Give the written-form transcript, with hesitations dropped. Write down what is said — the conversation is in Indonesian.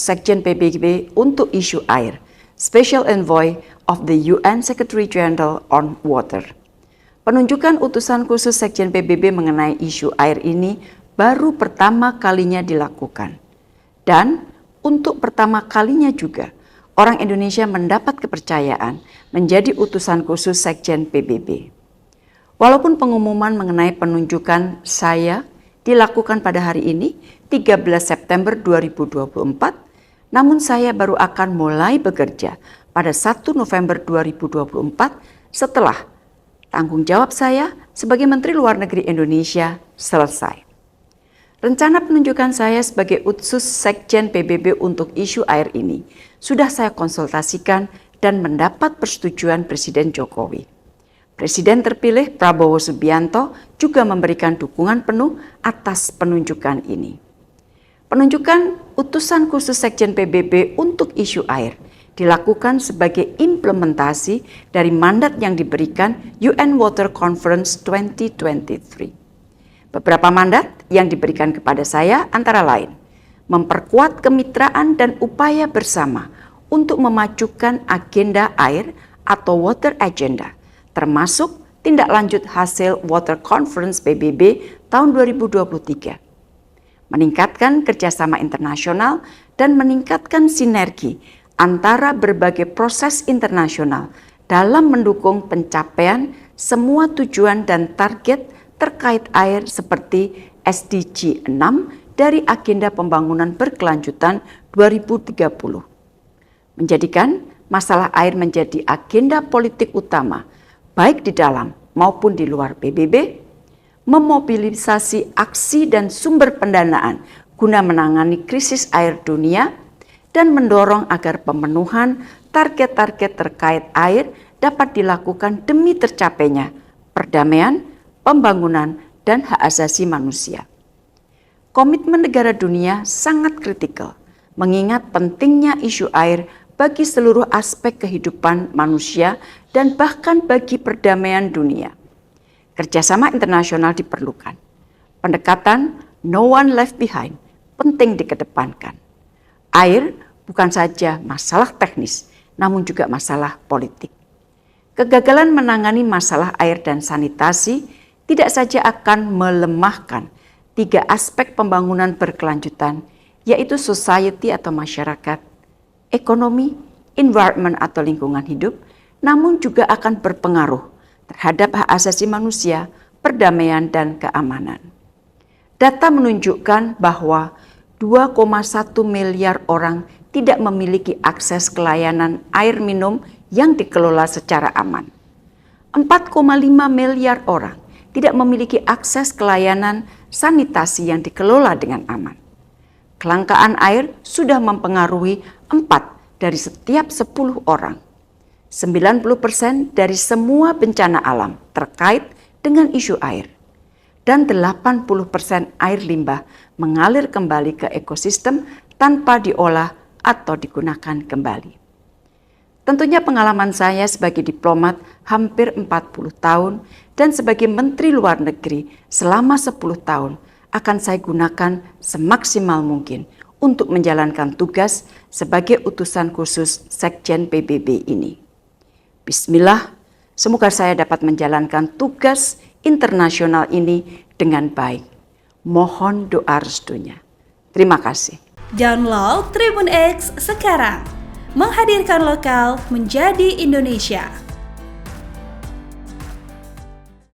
Sekjen PBB untuk isu air, Special Envoy of the UN Secretary General on Water. Penunjukan utusan khusus Sekjen PBB mengenai isu air ini baru pertama kalinya dilakukan. Dan untuk pertama kalinya juga, orang Indonesia mendapat kepercayaan menjadi utusan khusus Sekjen PBB. Walaupun pengumuman mengenai penunjukan saya dilakukan pada hari ini, 13 September 2024, namun saya baru akan mulai bekerja pada 1 November 2024 setelah tanggung jawab saya sebagai Menteri Luar Negeri Indonesia selesai. Rencana penunjukan saya sebagai utusan Sekjen PBB untuk isu air ini sudah saya konsultasikan dan mendapat persetujuan Presiden Jokowi. Presiden terpilih Prabowo Subianto juga memberikan dukungan penuh atas penunjukan ini. Penunjukan utusan khusus Sekjen PBB untuk isu air dilakukan sebagai implementasi dari mandat yang diberikan UN Water Conference 2023. Beberapa mandat yang diberikan kepada saya antara lain, memperkuat kemitraan dan upaya bersama untuk memajukan agenda air atau water agenda, termasuk tindak lanjut hasil Water Conference PBB tahun 2023. Meningkatkan kerjasama internasional dan meningkatkan sinergi antara berbagai proses internasional dalam mendukung pencapaian semua tujuan dan target terkait air seperti SDG 6 dari Agenda Pembangunan Berkelanjutan 2030. Menjadikan masalah air menjadi agenda politik utama baik di dalam maupun di luar PBB, memobilisasi aksi dan sumber pendanaan guna menangani krisis air dunia, dan mendorong agar pemenuhan target-target terkait air dapat dilakukan demi tercapainya perdamaian, pembangunan, dan hak asasi manusia. Komitmen negara dunia sangat kritikal, mengingat pentingnya isu air bagi seluruh aspek kehidupan manusia dan bahkan bagi perdamaian dunia. Kerjasama internasional diperlukan. Pendekatan no one left behind penting dikedepankan. Air bukan saja masalah teknis, namun juga masalah politik. Kegagalan menangani masalah air dan sanitasi tidak saja akan melemahkan 3 aspek pembangunan berkelanjutan, yaitu society atau masyarakat, ekonomi, environment atau lingkungan hidup, namun juga akan berpengaruh terhadap hak asasi manusia, perdamaian, dan keamanan. Data menunjukkan bahwa 2,1 miliar orang tidak memiliki akses ke layanan air minum yang dikelola secara aman. 4,5 miliar orang tidak memiliki akses ke layanan sanitasi yang dikelola dengan aman. Kelangkaan air sudah mempengaruhi 4 dari setiap 10 orang. 90% dari semua bencana alam terkait dengan isu air. Dan 80% air limbah mengalir kembali ke ekosistem tanpa diolah atau digunakan kembali. Tentunya pengalaman saya sebagai diplomat hampir 40 tahun dan sebagai Menteri Luar Negeri selama 10 tahun akan saya gunakan semaksimal mungkin untuk menjalankan tugas sebagai utusan khusus Sekjen PBB ini. Bismillah, semoga saya dapat menjalankan tugas internasional ini dengan baik. Mohon doa restunya. Terima kasih. Download Tribun X sekarang, menghadirkan lokal menjadi Indonesia.